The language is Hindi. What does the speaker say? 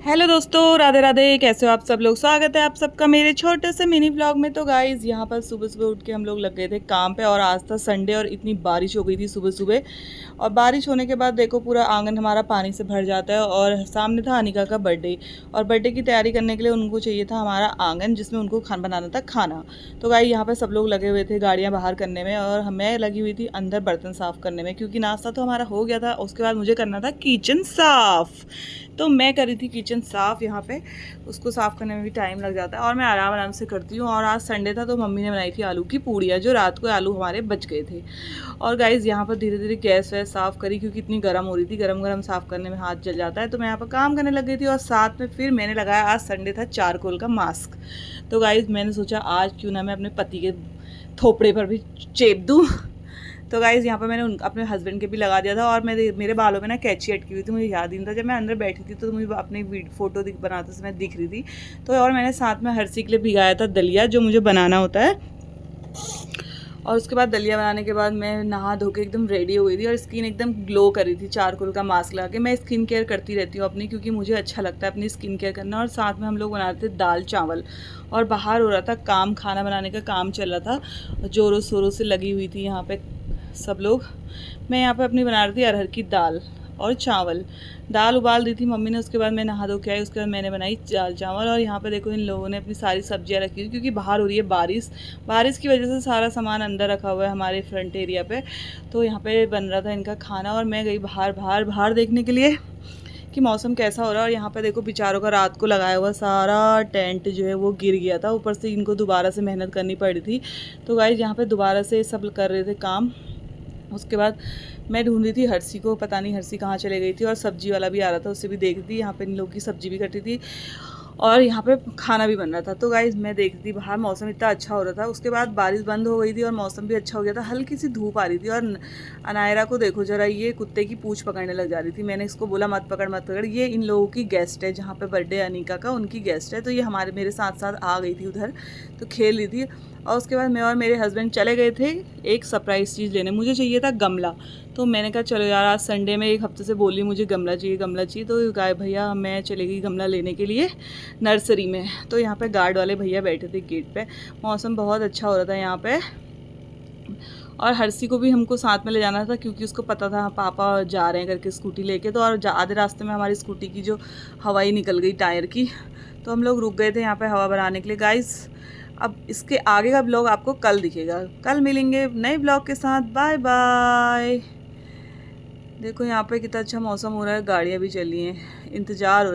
हेलो दोस्तों, राधे राधे। कैसे हो आप सब लोग? स्वागत है आप सबका मेरे छोटे से मिनी ब्लॉग में। तो गाइज़ यहाँ पर सुबह सुबह उठ के हम लोग लग गए थे काम पे, और आज था संडे और इतनी बारिश हो गई थी सुबह सुबह। और बारिश होने के बाद देखो पूरा आंगन हमारा पानी से भर जाता है। और सामने था अनिका का बर्थडे, और बर्थडे की तैयारी करने के लिए उनको चाहिए था हमारा आंगन, जिसमें उनको खाना बनाना था खाना। तो गाइस यहाँ पर सब लोग लगे हुए थे गाड़ियाँ बाहर करने में, और मैं लगी हुई थी अंदर बर्तन साफ़ करने में, क्योंकि नाश्ता तो हमारा हो गया था। उसके बाद मुझे करना था किचन साफ़। तो मैं करी थी किचन साफ़ यहाँ पे। उसको साफ़ करने में भी टाइम लग जाता है, और मैं आराम आराम से करती हूँ। और आज संडे था तो मम्मी ने बनाई थी आलू की पूड़ियाँ, जो रात को आलू हमारे बच गए थे। और गाइज़ यहाँ पर धीरे धीरे गैस वैस साफ़ करी, क्योंकि इतनी गर्म हो रही थी। गरम गरम साफ़ करने में हाथ जल जाता है। तो मैं यहाँ पर काम करने लग गई थी, और साथ में फिर मैंने लगाया, आज संडे था, चारकोल का मास्क। तो गाइज़ मैंने सोचा आज क्यों ना मैं अपने पति के थोपड़े पर भी चेप दूँ। तो गाइज़ यहाँ पर मैंने अपने हस्बैंड के भी लगा दिया था। और मेरे बालों में ना कैंची अटकी हुई थी, मुझे याद ही नहीं था। जब मैं अंदर बैठी थी तो मुझे अपनी फ़ोटो बनाते समय दिख रही थी। तो और मैंने साथ में हर्षी के लिए भिगाया था दलिया, जो मुझे बनाना होता है। और उसके बाद दलिया बनाने के बाद मैं नहा धो के एकदम रेडी हो गई थी, और स्किन एकदम ग्लो कर रही थी चारकोल का मास्क लगा के। मैं स्किन केयर करती रहती हूँ अपनी, क्योंकि मुझे अच्छा लगता है अपनी स्किन केयर करना। और साथ में हम लोग बनाते थे दाल चावल, और बाहर हो रहा था काम, खाना बनाने का काम चल रहा था, ज़ोरों शोरों से लगी हुई थी यहाँ पे सब लोग। मैं यहाँ पे अपनी बना रही थी अरहर की दाल और चावल। दाल उबाल दी थी मम्मी ने, उसके बाद मैं नहा धो के आई। उसके बाद मैंने बनाई दाल चावल। और यहाँ पे देखो इन लोगों ने अपनी सारी सब्जियाँ रखी हुई, क्योंकि बाहर हो रही है बारिश। बारिश की वजह से सारा सामान अंदर रखा हुआ है हमारे फ्रंट एरिया पे। तो यहाँ पे बन रहा था इनका खाना, और मैं गई बाहर देखने के लिए कि मौसम कैसा हो रहा है। और यहाँ पे देखो बेचारों का रात को लगाया हुआ सारा टेंट जो है वो गिर गया था। ऊपर से इनको दोबारा से मेहनत करनी पड़ी थी। तो गाइस यहाँ पे दोबारा से सब कर रहे थे काम। उसके बाद मैं ढूंढ रही थी हर्षी को, पता नहीं हर्षी कहाँ चले गई थी। और सब्जी वाला भी आ रहा था, उससे भी देख रही थी। यहाँ पे इन लोगों की सब्जी भी कटी थी, और यहाँ पे खाना भी बन रहा था। तो गाइज़ मैं देख रही थी बाहर, मौसम इतना अच्छा हो रहा था। उसके बाद बारिश बंद हो गई थी और मौसम भी अच्छा हो गया था। हल्की सी धूप आ रही थी, और अनायरा को देखो जरा, ये कुत्ते की पूंछ पकड़ने लग जा रही थी। मैंने इसको बोला मत पकड़ मत पकड़। ये इन लोगों की गेस्ट है, जहाँ पे बर्थडे अनिका का, उनकी गेस्ट है। तो ये मेरे साथ साथ आ गई थी उधर, तो खेल रही थी। और उसके बाद मैं और मेरे हस्बैंड चले गए थे एक सरप्राइज़ चीज़ लेने। मुझे चाहिए था गमला। तो मैंने कहा चलो यार, आज संडे में एक हफ्ते से बोली मुझे गमला चाहिए गमला चाहिए। तो गाय भैया मैं चली गई गमला लेने के लिए नर्सरी में। तो यहाँ पे गार्ड वाले भैया बैठे थे गेट पे। मौसम बहुत अच्छा हो रहा था यहाँ पे। और हर्षी को भी हमको साथ में ले जाना था, क्योंकि उसको पता था पापा जा रहे हैं करके स्कूटी लेके। तो और आधे रास्ते में हमारी स्कूटी की जो हवा ही निकल गई टायर की। तो हम लोग रुक गए थे यहाँ पे हवा भराने के लिए। गाइस अब इसके आगे का ब्लॉग आपको कल दिखेगा। कल मिलेंगे नए ब्लॉग के साथ। Bye bye. देखो यहाँ पे कितना अच्छा मौसम हो रहा है, गाड़ियाँ भी चली हैं, इंतज़ार हो रहा है।